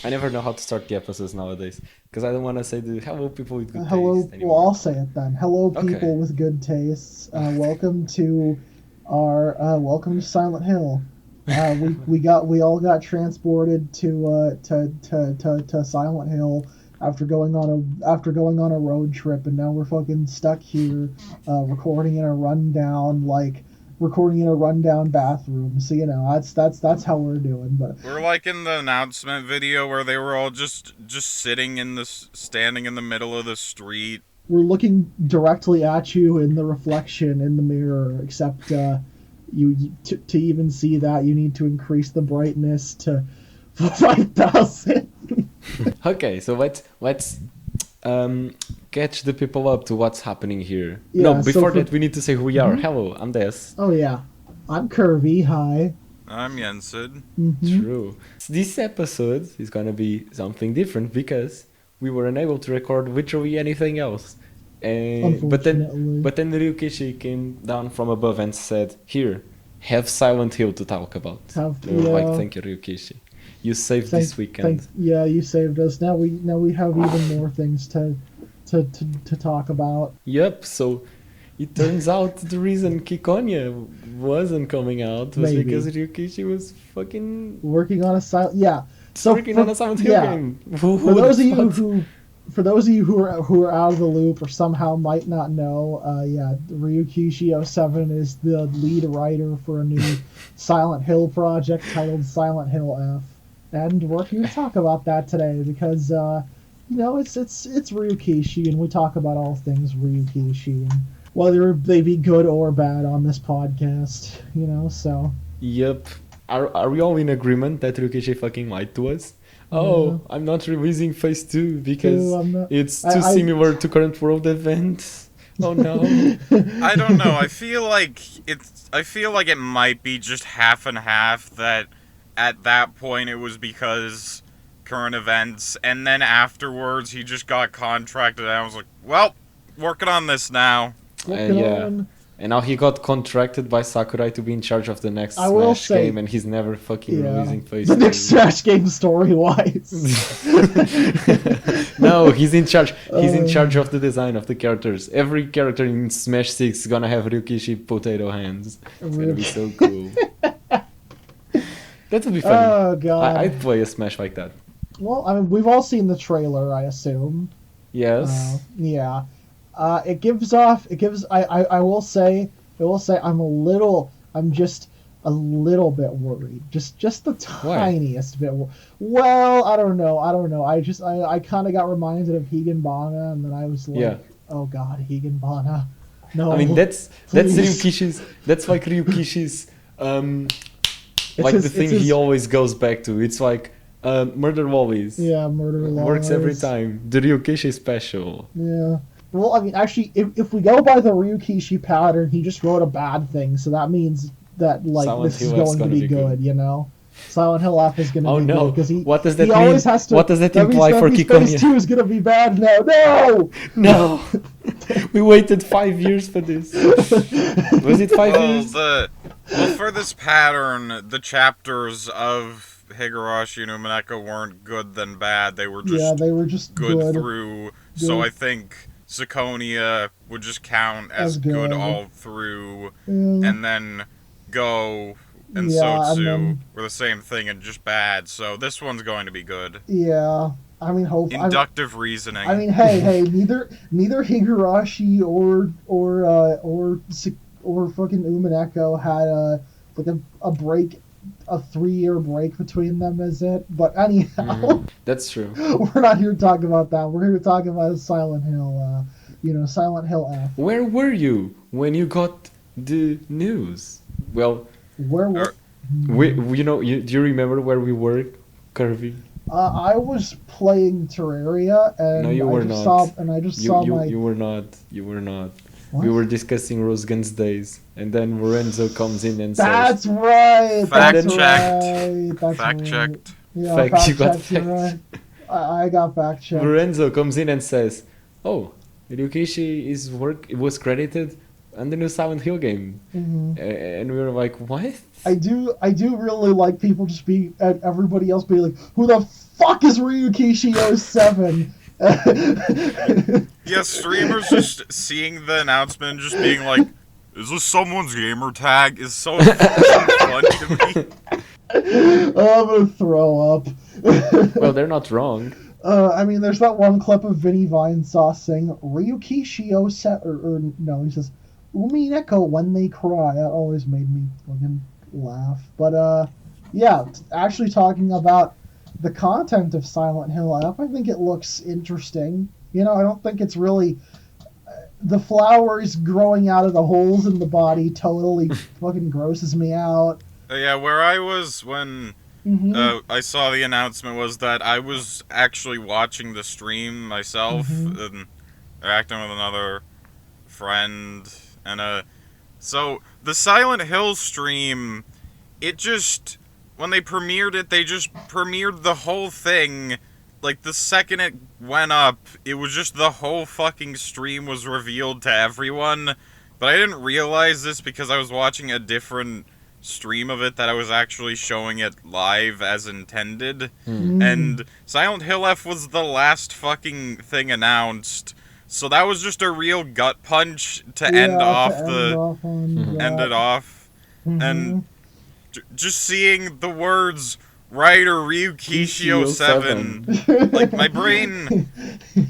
I never know how to start the episodes nowadays because I don't want to say the hello people with good Hello, taste well, anymore. I'll say it then. Hello, Okay. people with good tastes. Welcome to Silent Hill. We all got transported to Silent Hill after going on a road trip, and now we're fucking stuck here, recording in a rundown bathroom. So that's how we're doing. But We're like in the announcement video where they were all just sitting in this, standing in the middle of the street. we're looking directly at you in the reflection in the mirror, except to even see that you need to increase the brightness to 5,000. Okay, so let's catch the people up to what's happening here. No, Yeah, before that we need to say who we are. Hello, I'm Des. Oh yeah, I'm Curvy. Hi. I'm Yensid. True. This episode is gonna be something different because we were unable to record literally anything else. Unfortunately. But then Ryukishi came down from above and said, "Here, have Silent Hill to talk about." We were like, "Thank you, Ryukishi. You saved this weekend." Yeah, you saved us. Now we have even more things to talk about. Yep. So it turns out the reason Ciconia wasn't coming out was Maybe. because Ryukishi was fucking Working on a silent. Yeah. So working on a Silent Hill game. Who For would've those of you thought? who are out of the loop or somehow might not know, Ryukishi07 is the lead writer for a new Silent Hill project titled Silent Hill F, and we're here to talk about that today because it's Ryukishi, and we talk about all things Ryukishi, and whether they be good or bad on this podcast, so. Yep. Are we all in agreement that Ryukishi fucking lied to us? Oh, I'm not releasing Phase 2 because it's too similar to current world events. Oh no. I don't know. I feel like it might be just half and half. That at that point it was because current events, and then afterwards he just got contracted, and I was like, well, working on this now. Yeah. And now he got contracted by Sakurai to be in charge of the next I will Smash say- game, and he's never fucking releasing Phase The 2. next Smash game story-wise. No, he's in charge. He's in charge of the design of the characters. Every character in Smash 6 is gonna have Ryukishi potato hands. It's gonna be so cool. That would be funny. Oh god. I'd play a Smash like that. Well, I mean, we've all seen the trailer, I assume. Yes. Yeah. I will say I'm just a little bit worried. Just the tiniest bit. Well, I don't know. I kind of got reminded of Higanbana, and then I was like, oh god, Higanbana. No. I mean, that's please. Ryukishi's. That's like Ryukishi's. Like the thing he always goes back to. It's like Murder Lollies. Yeah, Murder Lollies. Works every time. The Ryukishi special. Yeah. Well, I mean, actually, if we go by the Ryukishi pattern, he just wrote a bad thing, so that means that Silent this Hill is going to be good, you know. Silent Hill F is going to be good because what does that he mean? Always has to, what does that imply for Ciconia? Phase 2 is going to be bad now. No. No. We waited 5 years for this. Was it 5 years? For this pattern, the chapters of Higurashi and Umineko weren't good then bad. They were just good through. So I think Ciconia would just count as good all through, and then Go and Sotsu were the same thing and just bad. So this one's going to be good. Yeah, I mean, inductive reasoning. I mean, hey, neither Higurashi or fucking Umineko had a break. A 3-year break between them, is it? But anyhow, that's true. We're not here to talk about that. We're here to talk about Silent Hill. Silent Hill F. Where were you when you got the news? Well, where were do you remember where we were, Curvy? I was playing Terraria, and no, you were not. You were not. You were not. What? We were discussing Rosgan's days, and then Lorenzo comes in and says, "That's right. Fact checked. Yeah, fact checked. Right. I got fact checked." Lorenzo comes in and says, "Oh, Ryukishi was credited on the new Silent Hill game," and we were like, "What?" I do really like people just being, everybody else being like, who the fuck is Ryukishi07? Yeah, streamers just seeing the announcement and just being like, is this someone's gamer tag? Is so funny to me. I'm gonna throw up. Well, they're not wrong. I mean, there's that one clip of Vinny Vinesaw saying Ryukishi07, or no, he says Umineko when they cry. That always made me fucking laugh. But yeah, actually talking about the content of Silent Hill F, I think it looks interesting. You know, I don't think it's really the flowers growing out of the holes in the body totally fucking grosses me out. Yeah, where I was when I saw the announcement was that I was actually watching the stream myself and interacting with another friend. And so the Silent Hill stream, it just, when they premiered it, they just premiered the whole thing. Like, the second it went up, it was just the whole fucking stream was revealed to everyone. But I didn't realize this because I was watching a different stream of it, that I was actually showing it live as intended. And Silent Hill F was the last fucking thing announced. So that was just a real gut punch to end it off. And just seeing the words writer Ryukishi07, like, my brain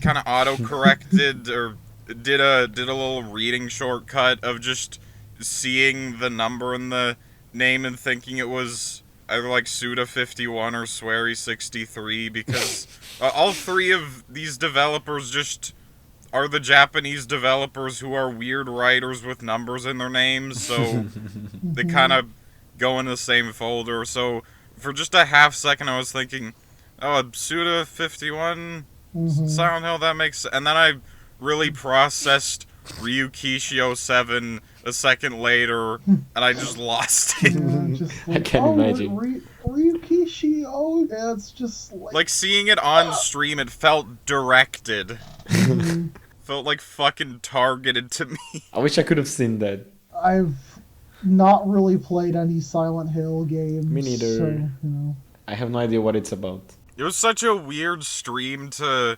kind of auto-corrected or did a little reading shortcut of just seeing the number in the name and thinking it was either like Suda51 or Swery63, because all three of these developers just are the Japanese developers who are weird writers with numbers in their names, so they kind of go in the same folder. So for just a half second I was thinking, oh, Suda51, Silent Hill, that makes sense. And then I really processed Ryukishi07 a second later, and I just lost it. Like, I can't imagine. Ryukishi, yeah, it's just like seeing it on stream, it felt directed. Felt like fucking targeted to me. I wish I could have seen that. I've not really played any Silent Hill games. Me neither. So, you know. I have no idea what it's about. It was such a weird stream to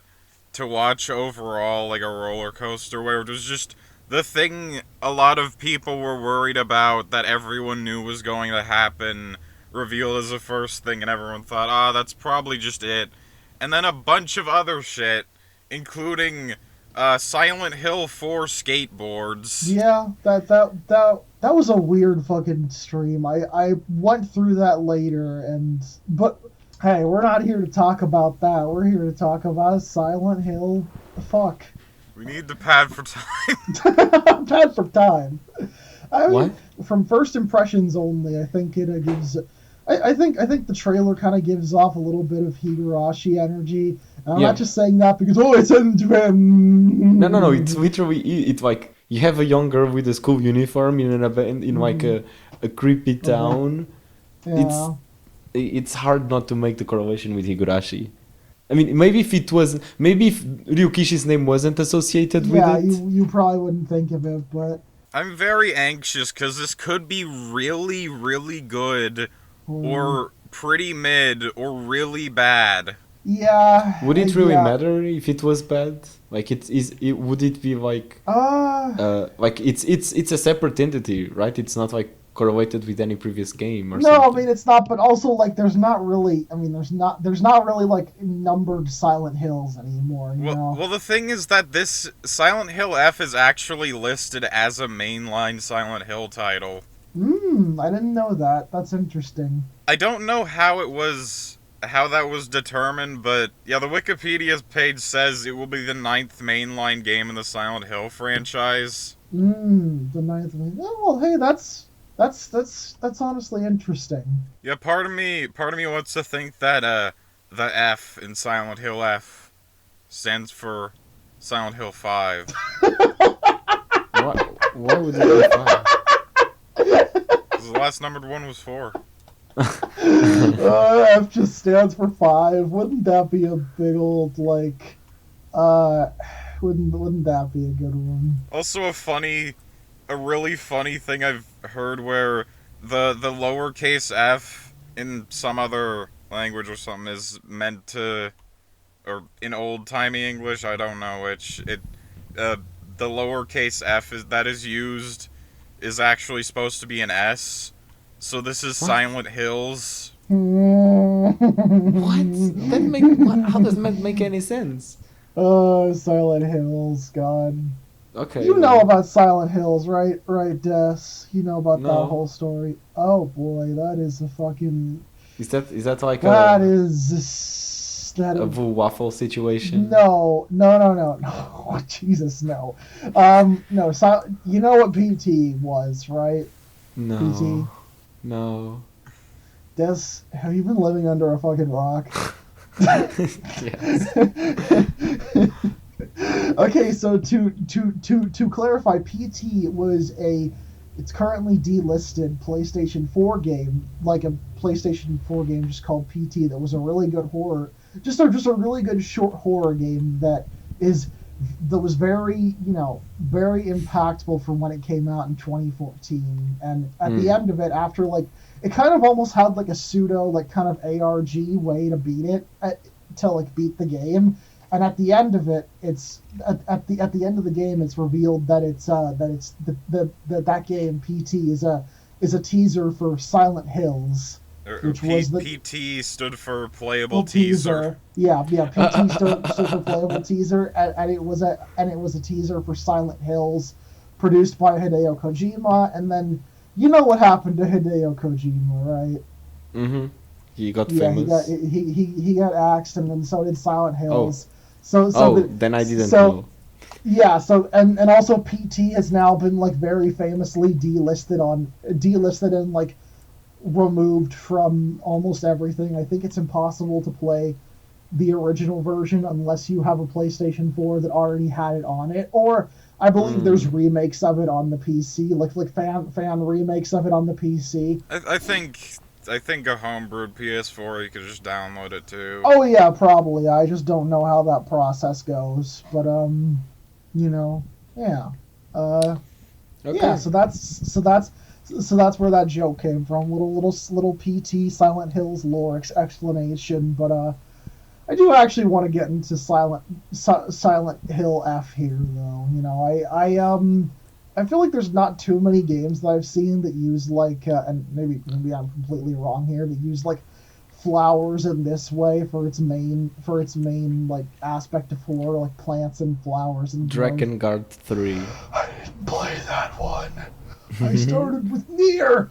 watch overall, like a roller coaster, where it was just the thing a lot of people were worried about that everyone knew was going to happen, revealed as the first thing, and everyone thought, that's probably just it. And then a bunch of other shit, including Silent Hill 4 skateboards. Yeah, that was a weird fucking stream. I went through that later, but hey, we're not here to talk about that. We're here to talk about Silent Hill. Fuck. We need the pad for time. Pad for time. I mean, what? From first impressions only, I think it gives. I think the trailer kind of gives off a little bit of Higurashi energy. And I'm not just saying that because it's into him. No. It's literally it's like you have a young girl with a school uniform in an event in like a creepy town. Yeah. It's hard not to make the correlation with Higurashi. I mean, maybe if Ryukishi's name wasn't associated with it. Yeah, you probably wouldn't think of it, but I'm very anxious because this could be really, really good, or pretty mid, or really bad. Yeah. Would it really matter if it was bad? Like, would it be like like it's a separate entity, right? It's not like correlated with any previous game or something. No, I mean it's not, but also like there's not really like numbered Silent Hills anymore, you know? Well, the thing is that this Silent Hill F is actually listed as a mainline Silent Hill title. I didn't know that. That's interesting. I don't know how that was determined, but yeah, the Wikipedia page says it will be the 9th mainline game in the Silent Hill franchise. The 9th main. Oh, well, hey, that's honestly interesting. Yeah, part of me wants to think that the F in Silent Hill F stands for Silent Hill 5. What would it be 5? Because the last numbered one was 4. F just stands for 5. Wouldn't that be a big old like? Wouldn't that be a good one? Also, a really funny thing I've heard where the lowercase f in some other language or something is meant to, or in old-timey English, I don't know which, the lowercase f that is used is actually supposed to be an S. So this is What? Silent Hills. What? How does that make any sense? Oh, Silent Hills, God. Okay. You know about Silent Hills, right? Right, Des? You know about No. that whole story. Oh boy, that is a fucking. Is that like that a waffle situation? No. Jesus, no. No. You know what PT was, right? No. PT. No. Des, have you been living under a fucking rock? Yes. Okay, so to clarify, PT was it's currently delisted PlayStation 4 game, like a PlayStation 4 game just called PT that was a really good horror, just a really good short horror game that was very, very impactful from when it came out in 2014. And at the end of it, after it kind of almost had like a pseudo kind of ARG way to beat it, to beat the game. And at the end of it, it's at the end of the game, it's revealed that that game PT is a teaser for Silent Hills, which was PT stood for playable teaser. Yeah, PT stood for playable teaser, and it was a teaser for Silent Hills, produced by Hideo Kojima. And then you know what happened to Hideo Kojima, right? Mm-hmm. He got famous. He got axed, and then so did Silent Hills. Oh. Then I didn't know. Yeah, and also PT has now been very famously delisted and removed from almost everything. I think it's impossible to play the original version unless you have a PlayStation 4 that already had it on it, or I believe there's remakes of it on the PC, like fan remakes of it on the PC. I think a homebrewed PS4, you could just download it too. Oh yeah, probably. I just don't know how that process goes. But yeah. Okay. Yeah. So that's where that joke came from. Little PT Silent Hills lore explanation. But I do actually want to get into Silent Hill F here, though. I feel like there's not too many games that I've seen that use and maybe I'm completely wrong here, that use flowers in this way for its main aspect of horror, plants and flowers and Drakengard 3. I didn't play that one. I started with Nier.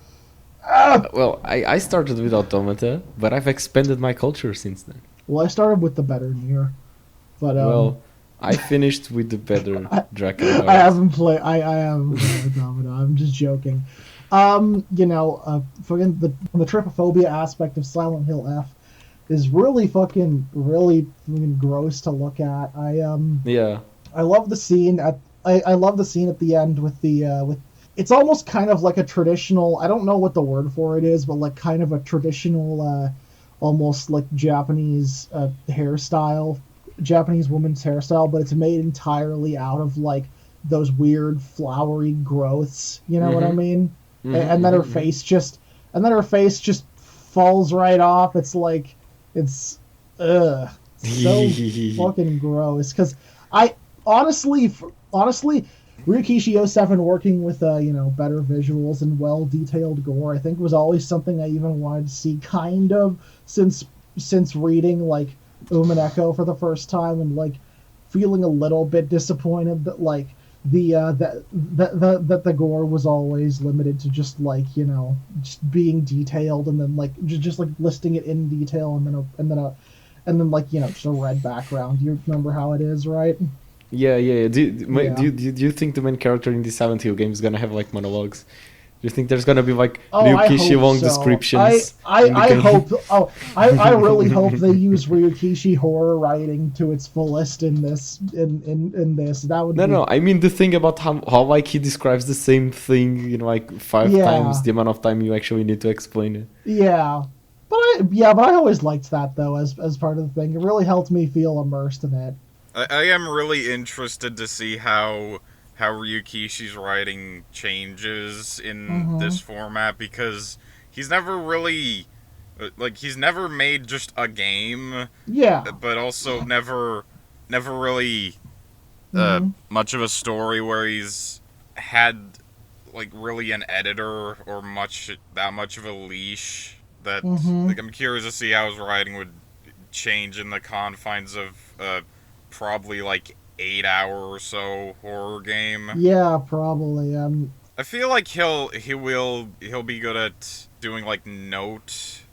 Well, I started with Automata, but I've expanded my culture since then. Well, I started with the better Nier, but I finished with the better Drakengard. I haven't played Automata. I'm just joking. Fucking the trypophobia aspect of Silent Hill F is really fucking gross to look at. I love the scene at the end with the it's almost kind of like a traditional, I don't know what the word for it is, but kind of a traditional almost Japanese hairstyle. Japanese woman's hairstyle, but it's made entirely out of those weird flowery growths. You know what I mean? And then her face just falls right off. It's so fucking gross. Because I honestly, Ryukishi 07 working with better visuals and well detailed gore, I think was always something I even wanted to see. Kind of since reading Umineko for the first time and feeling a little bit disappointed that the gore was always limited to just just being detailed and then just listing it in detail and then just a red background. You remember how it is, right? Yeah. Do you think the main character in the Silent Hill game is gonna have monologues? Do you think there's gonna be Ryukishi long descriptions? I hope. Oh, I really hope they use Ryukishi horror writing to its fullest in this. In this, that would. No. I mean the thing about how he describes the same thing, 5 times the amount of time you actually need to explain it. Yeah, but I always liked that though as part of the thing. It really helped me feel immersed in it. I am really interested to see how how Ryukishi's writing changes in this format, because he's never really, like, he's never made just a game, but also never really much of a story where he's had, like, really an editor or that much of a leash. That like, I'm curious to see how his writing would change in the confines of probably like 8-hour or so horror game. Yeah, probably. I feel like he'll be good at doing like note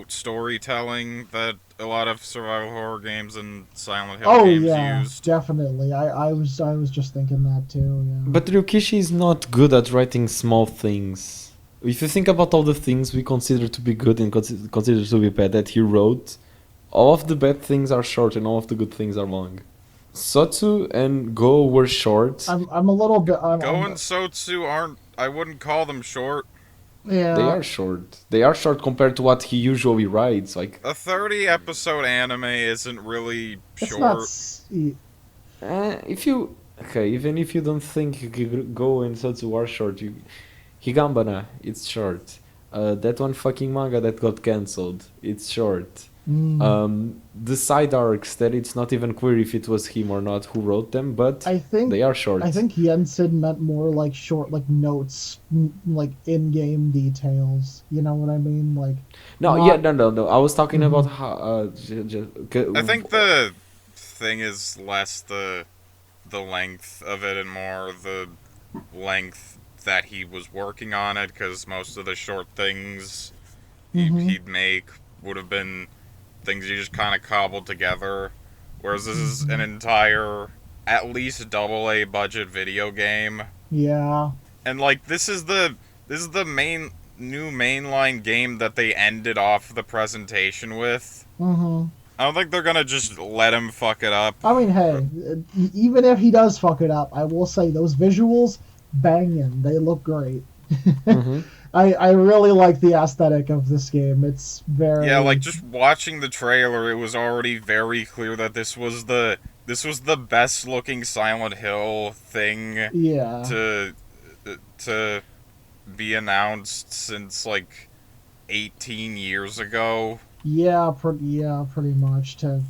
storytelling that a lot of survival horror games and Silent Hill games used. Definitely. I was just thinking that too. Yeah. But Ryukishi is not good at writing small things. If you think about all the things we consider to be good and consider to be bad that he wrote, all of the bad things are short and all of the good things are long. Sotsu and Go were short. I'm a little bit... Go and Sotsu aren't... I wouldn't call them short. Yeah. They are short. They are short compared to what he usually writes. Like a 30-episode anime isn't really short. Not... even if you don't think Go and Sotsu are short, Higambana, it's short. That one fucking manga that got cancelled, it's short. The side arcs that it's not even clear if it was him or not who wrote them, but they are short. I think Jensen meant more like short, like notes, like in-game details. You know what I mean? Like no. I was talking about how. I think the thing is less the length of it and more the length that he was working on it, because most of the short things he'd make would have been things you just kind of cobbled together, whereas this is an entire, at least AA budget video game. Yeah. And like this is the new mainline game that they ended off the presentation with. I don't think they're gonna just let him fuck it up. I mean, hey, even if he does fuck it up, I will say those visuals, banging. They look great. I really like the aesthetic of this game. It's very... Yeah, like, just watching the trailer, it was already very clear that this was the best looking Silent Hill thing to be announced since, like, 18 years ago. Yeah, pretty much. I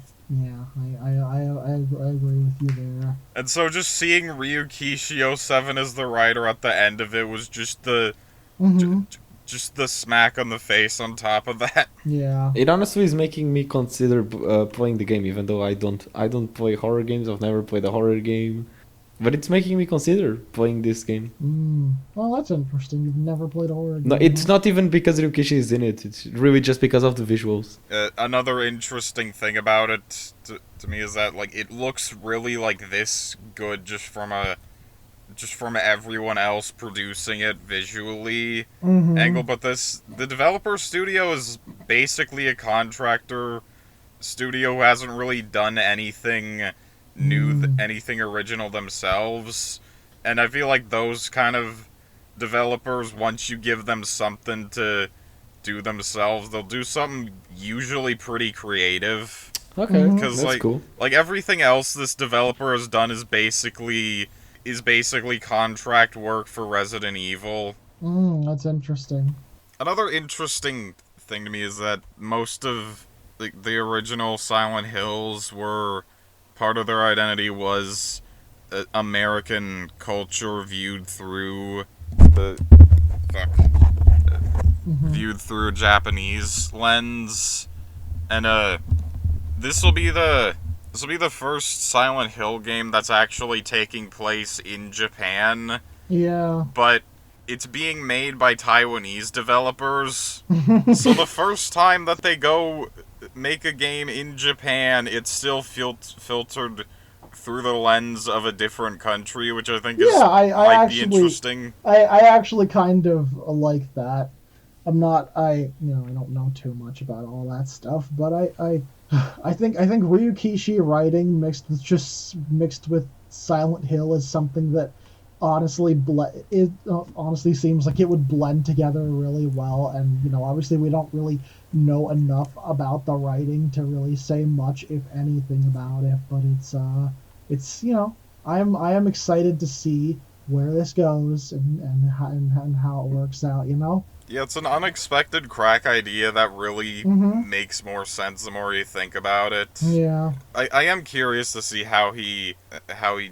agree with you there. And so just seeing Ryukishi-07 as the writer at the end of it was just the just the smack on the face on top of that. Yeah. It honestly is making me consider playing the game, even though I don't play horror games. I've never played a horror game. But it's making me consider playing this game. Well, that's interesting. You've never played a horror game. No, it's not even because Ryukishi is in it. It's really just because of the visuals. Another interesting thing about it to me is that, like, it looks really like this good just from everyone else producing it visually angle. But the developer studio is basically a contractor studio who hasn't really done anything anything original themselves, and I feel like those kind of developers, once you give them something to do themselves, they'll do something usually pretty creative. Okay, because that's cool. Like everything else this developer has done is basically contract work for Resident Evil. That's interesting. Another interesting thing to me is that most of the original Silent Hills were... part of their identity was American culture viewed through viewed through a Japanese lens, and this will be the first Silent Hill game that's actually taking place in Japan. Yeah. But it's being made by Taiwanese developers, so the first time that they go make a game in Japan, it's still filtered through the lens of a different country, which I think might be interesting. I actually kind of like that. I don't know too much about all that stuff, but I think Ryukishi writing mixed with Silent Hill is something that honestly seems like it would blend together really well. And obviously we don't really know enough about the writing to really say much, if anything, about it, but I am excited to see where this goes and how it works out, you know? Yeah, it's an unexpected crack idea that really makes more sense the more you think about it. Yeah. I am curious to see how he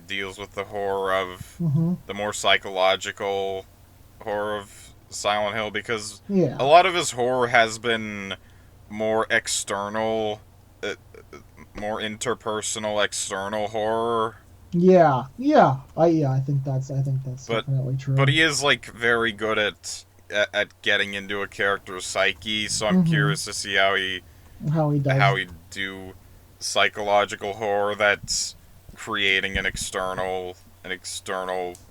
deals with the horror of the more psychological horror of Silent Hill, because a lot of his horror has been more external, more interpersonal, external horror. Yeah, I think that's definitely true. But he is like very good at getting into a character's psyche, so I'm curious to see how he do psychological horror that's creating an external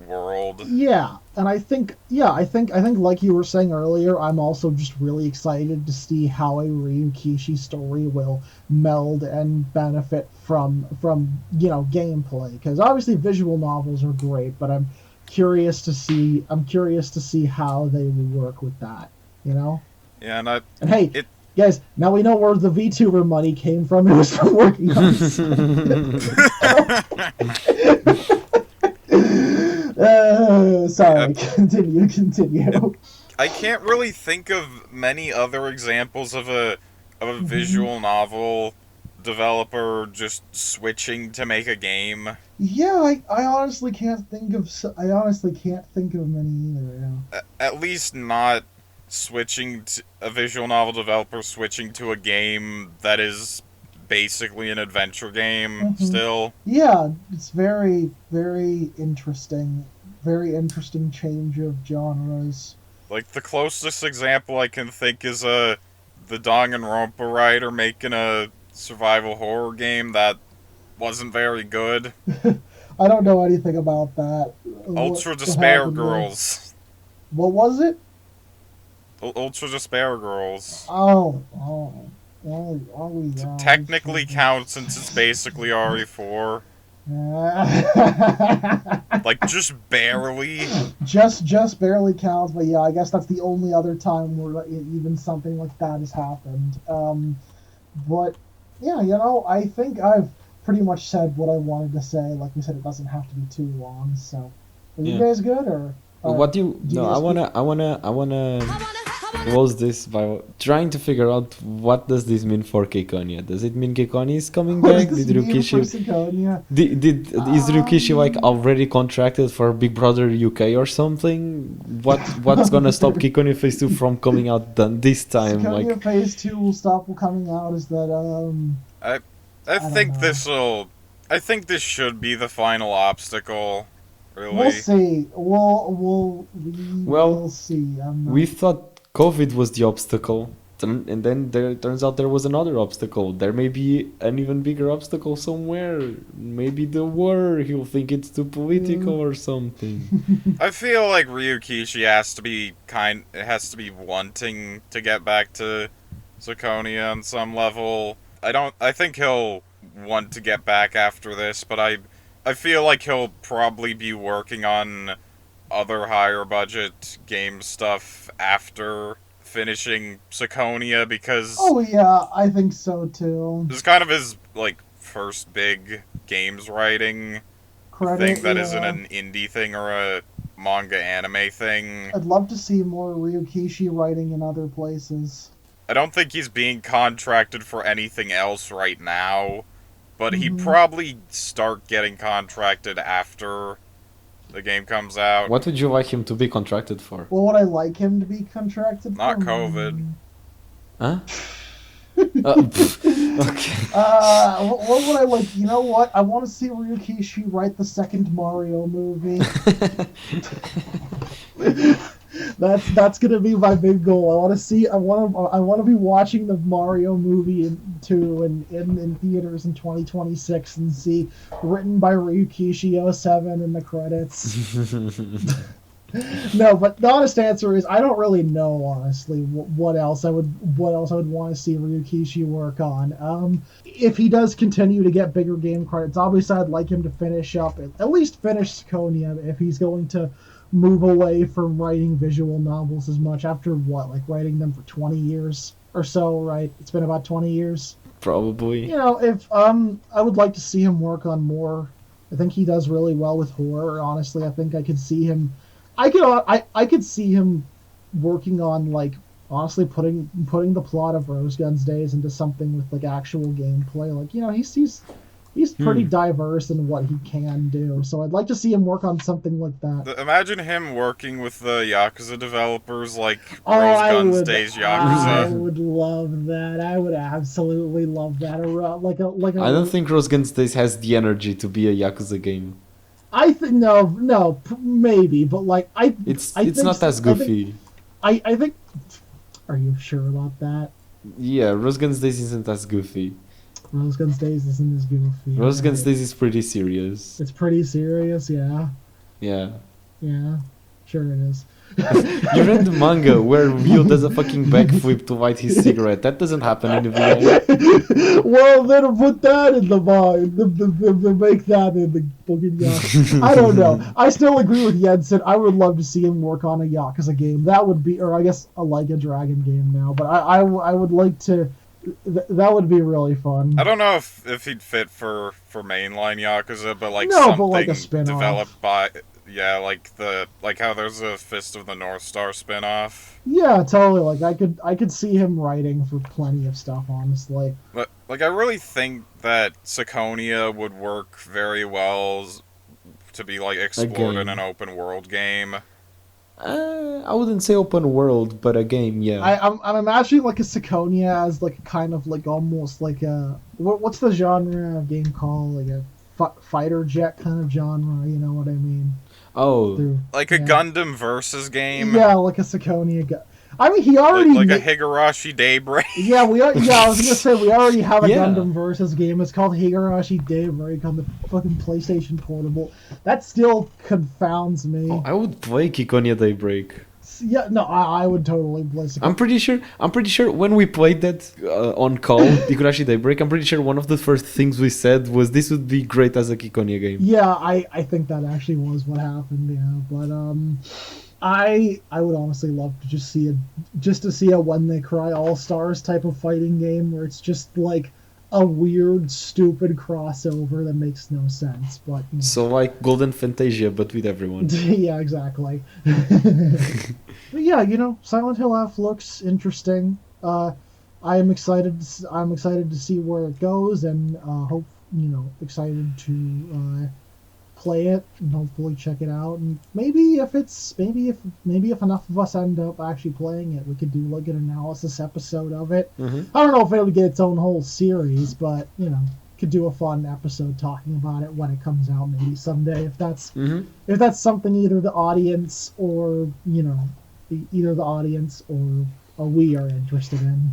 world. Yeah, and I think like you were saying earlier, I'm also just really excited to see how a Ryukishi story will meld and benefit from gameplay, because obviously visual novels are great, but I'm curious to see how they will work with that, you know? Yeah, and hey, guys, now we know where the VTuber money came from. It was from working on sorry, continue. I can't really think of many other examples of a visual novel developer just switching to make a game. Yeah, I honestly can't think of many either. Yeah. At least not switching to a visual novel developer switching to a game that is basically an adventure game still. Yeah, it's very, very interesting. Very interesting change of genres. Like, the closest example I can think is the Danganronpa writer making a survival horror game that wasn't very good. I don't know anything about that. Ultra Despair Girls. What was it? Ultra Despair Girls. Oh, technically counts since it's basically RE4. Like, just barely. Just barely counts, but yeah, I guess that's the only other time where even something like that has happened. But yeah, I think I've pretty much said what I wanted to say. Like we said, it doesn't have to be too long. So, are you guys good or? What do you? No, I wanna close this by trying to figure out what does this mean for Ciconia. Does it mean Ciconia is coming back? Did Ryukishi? Is Ryukishi like already contracted for Big Brother UK or something? What's gonna stop Ciconia Phase 2 from coming out this time? Ciconia Phase 2 will stop coming out. Is that I think this should be the final obstacle. Really? We'll see. We'll see. We thought COVID was the obstacle, and then turns out there was another obstacle. There may be an even bigger obstacle somewhere. Maybe the war. He'll think it's too political or something. I feel like Ryukishi has to be wanting to get back to Ciconia on some level. I think he'll want to get back after this, but I feel like he'll probably be working on other higher budget game stuff after finishing Ciconia, because... Oh yeah, I think so too. This is kind of his, like, first big games writing thing that isn't an indie thing or a manga anime thing. I'd love to see more Ryukishi writing in other places. I don't think he's being contracted for anything else right now, but he'd probably start getting contracted after the game comes out. What would you like him to be contracted for? What would I like him to be contracted Not for? COVID. Huh? Okay. What would I like? You know what? I want to see Ryukishi write the second Mario movie. That's gonna be my big goal. I want to be watching the Mario movie in theaters in 2026 and see written by Ryukishi 07 in the credits. No, but the honest answer is I don't really know, honestly, what else I would want to see Ryukishi work on. If he does continue to get bigger game credits, obviously I'd like him to finish up, at least finish Ciconia, if he's going to move away from writing visual novels as much after writing them for 20 years or so, right? It's been about 20 years. Probably. If I would like to see him work on more I think he does really well with horror. Honestly, I think I could see him. I could see him working on like honestly putting the plot of Rose Guns Days into something with like actual gameplay. Like he's pretty diverse in what he can do. So I'd like to see him work on something like that. Imagine him working with the Yakuza developers like Rose Guns Days Yakuza. I would love that. I would absolutely love that. I don't think Rose Guns Days has the energy to be a Yakuza game. I think no, maybe, but like it's not as goofy. I think. Are you sure about that? Yeah, Rose Guns Days isn't as goofy. Rose Guns Days isn't as goofy. Rose Guns Days is pretty serious. It's pretty serious, yeah. Yeah. Yeah, sure it is. You read the manga where Ryo does a fucking backflip to light his cigarette. That doesn't happen in the video. Well, then put that in the mind. Make that in the fucking Yakuza. I don't know. I still agree with Jensen. I would love to see him work on a Yakuza game. That would be, or I guess Like a Dragon game now. But I would like to. That would be really fun. I don't know if he'd fit for mainline Yakuza, but like like a spin-off developed by. Yeah, like how there's a Fist of the North Star spinoff. Yeah, totally. Like I could see him writing for plenty of stuff, honestly. But like I really think that Ciconia would work very well to be like explored in an open world game. I wouldn't say open world, but a game, yeah. I'm imagining like a Ciconia as like kind of like almost like a what's the genre of game called, like a fighter jet kind of genre, you know what I mean? Oh, like a Gundam versus game. Yeah, like a Ciconia. I mean, he already like a Higurashi Daybreak. Yeah, I was gonna say we already have a Gundam versus game. It's called Higurashi Daybreak on the fucking PlayStation Portable. That still confounds me. Oh, I would play Ciconia Daybreak. Yeah, no, I would totally play Ciconia. I'm pretty sure when we played that on call, Higurashi Daybreak, I'm pretty sure one of the first things we said was this would be great as a Ciconia game. Yeah, I think that actually was what happened. Yeah, but I would honestly love to just to see a When They Cry All Stars type of fighting game where it's just like a weird, stupid crossover that makes no sense. But you know. So like Golden Fantasia, but with everyone. Yeah, exactly. But yeah, Silent Hill F looks interesting. I'm excited to see where it goes, and excited to play it and hopefully check it out. And maybe if enough of us end up actually playing it, we could do like an analysis episode of it. Mm-hmm. I don't know if it would get its own whole series, but could do a fun episode talking about it when it comes out maybe someday, if that's something either the audience or we are interested in.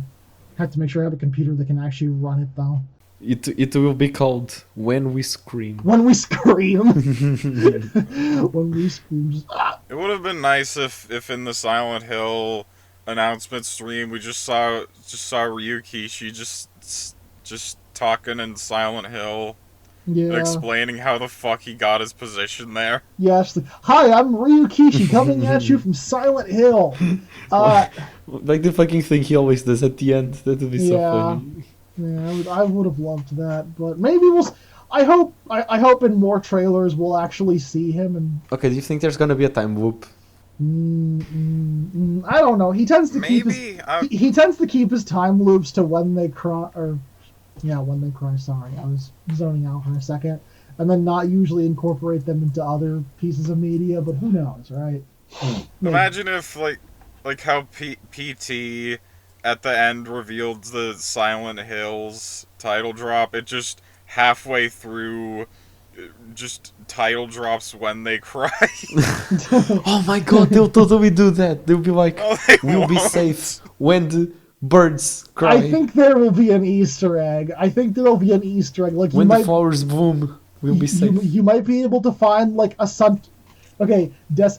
Have to make sure I have a computer that can actually run it though. It will be called When We Scream. When we scream. When we scream. Just, It would have been nice if in the Silent Hill announcement stream we just saw Ryukishi just talking in Silent Hill. Yeah. And explaining how the fuck he got his position there. Yeah, actually, hi, I'm Ryukishi coming at you from Silent Hill. Like the fucking thing he always does at the end. That would be so funny. Yeah, I would have loved that, but maybe I hope in more trailers we'll actually see him. And okay, do you think there's gonna be a time loop? I don't know. He tends to keep his time loops to When They Cry, When They Cry. Sorry, I was zoning out for a second, and then not usually incorporate them into other pieces of media. But who knows, right? Imagine if like how PT at the end revealed the Silent Hills title drop. It just halfway through just title drops When They Cry. Oh my god, they'll totally do that. They'll be like, we'll be safe when the birds cry. I think there will be an Easter egg. Like when the flowers bloom, we'll be safe. You might be able to find like a sun. Okay,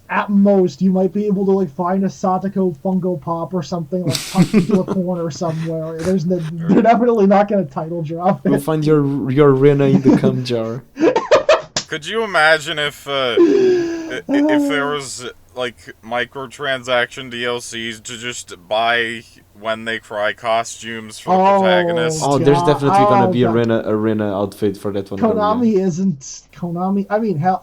at most, you might be able to find a Satoko Funko Pop or something tucked into a corner somewhere. They're definitely not going to title drop it. You'll find your Rena in the cum jar. Could you imagine if there was microtransaction DLCs to just buy When They Cry costumes for the protagonist. Oh, there's definitely gonna be a Rena outfit for that one. Konami isn't Konami. I mean, hell,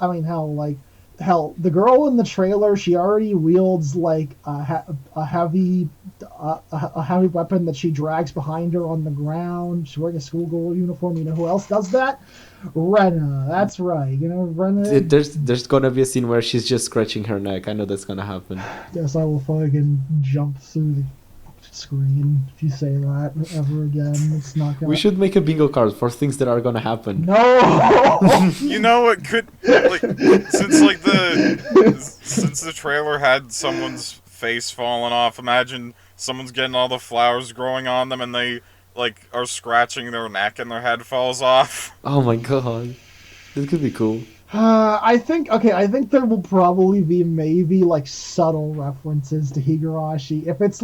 the girl in the trailer, she already wields like a heavy weapon that she drags behind her on the ground. She's wearing a schoolgirl uniform. You know who else does that? Rena. That's right. You know, Rena. There's gonna be a scene where she's just scratching her neck. I know that's gonna happen. Guess I will fucking jump through the screen if you say that ever again. It's not gonna... We should make a bingo card for things that are gonna happen. No. You know what could since the trailer had someone's face falling off. Imagine someone's getting all the flowers growing on them and they are scratching their neck and their head falls off. Oh my god, this could be cool. I think there will probably be maybe subtle references to Higurashi. If it's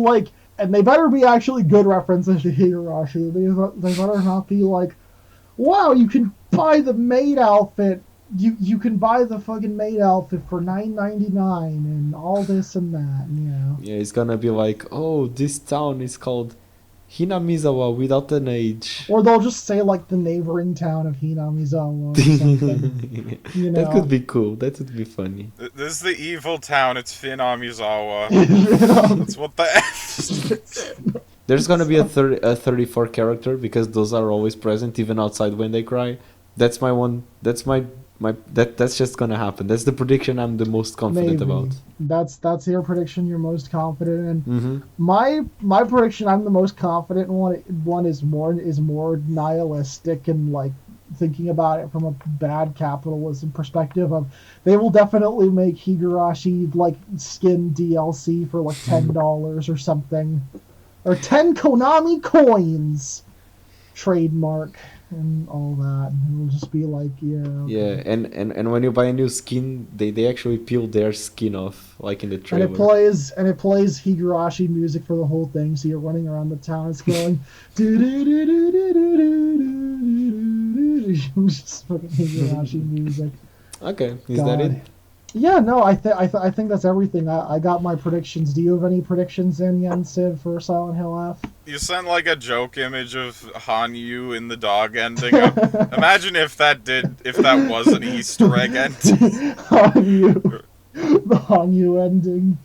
and they better be actually good references to Higurashi. They better not be wow, you can buy the maid outfit. You can buy the fucking maid outfit for $9.99 and all this and that. Yeah, it's gonna be oh, this town is called Hinamizawa without an H. Or they'll just say the neighboring town of Hinamizawa or something. That could be cool. That would be funny. This is the evil town. It's Hinamizawa. That's what the F. There's gonna be a 34 character because those are always present even outside When They Cry. That's my one. That's that's just gonna happen. That's the prediction I'm the most confident about. That's your prediction you're most confident in. Mm-hmm. My prediction I'm the most confident in one is more nihilistic and thinking about it from a bad capitalism perspective of they will definitely make Higurashi skin DLC for $10 or something. Or 10 Konami coins trademark and all that. And it'll just be okay. Yeah, and when you buy a new skin, they actually peel their skin off, in the trailer. And it plays Higurashi music for the whole thing, so you're running around the town, it's going just fucking Higurashi music. Okay, is that it? Yeah, no, I think that's everything. I got my predictions. Do you have any predictions in Sid for Silent Hill F? You sent a joke image of Hanyu in the dog ending. Imagine if that was an Easter egg ending. Hanyu. The Hanyu ending.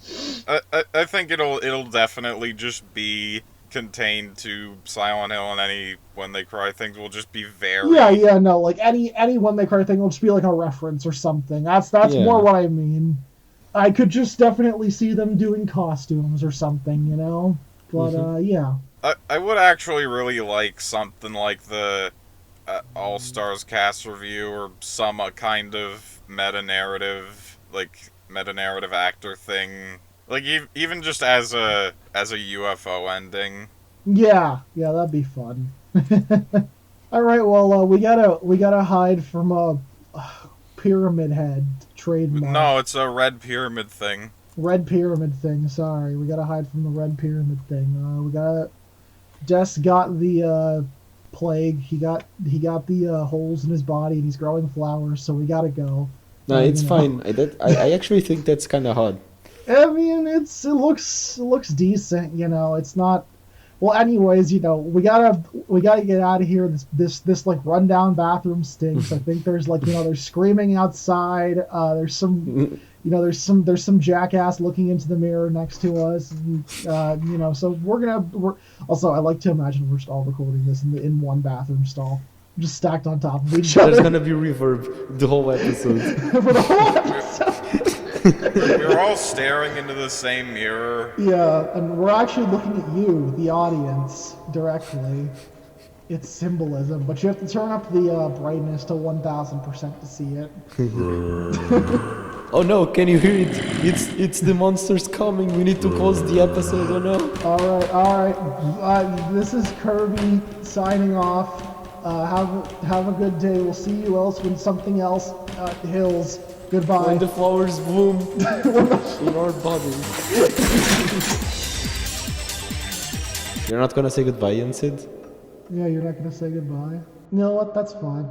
I think it'll definitely just be contained to Silent Hill, and any When They Cry things will just be very... no, any When They Cry thing will just be a reference or something. That's more what I mean. I could just definitely see them doing costumes or something, But, yeah. I would actually really like something like the All-Stars cast review or some kind of meta-narrative actor thing. Even just as a UFO ending. Yeah, that'd be fun. All right, well, we gotta hide from a pyramid head trademark. No, it's a red pyramid thing. Red pyramid thing. Sorry, we gotta hide from the red pyramid thing. Des got the plague. He got the holes in his body, and he's growing flowers. So we gotta go. No, it's fine. I actually think that's kind of hard. I mean, it looks decent, It's not. Well, anyways, we gotta get out of here. This rundown bathroom stinks. I think there's there's screaming outside. There's some there's some jackass looking into the mirror next to us. And, so we're also I like to imagine we're just all recording this in one bathroom stall, just stacked on top of each other. There's gonna be reverb the whole episode. For the whole episode. We're all staring into the same mirror. Yeah, and we're actually looking at you, the audience, directly. It's symbolism, but you have to turn up the brightness to 1000% to see it. Oh no, can you hear it? It's the monsters coming. We need to close the episode, oh no. Alright. This is Kirby signing off. Have a good day. We'll see you else when something else hills. Goodbye. When the flowers bloom in our bodies. You're not gonna say goodbye, Sid? Yeah, you're not gonna say goodbye? You know what? That's fine.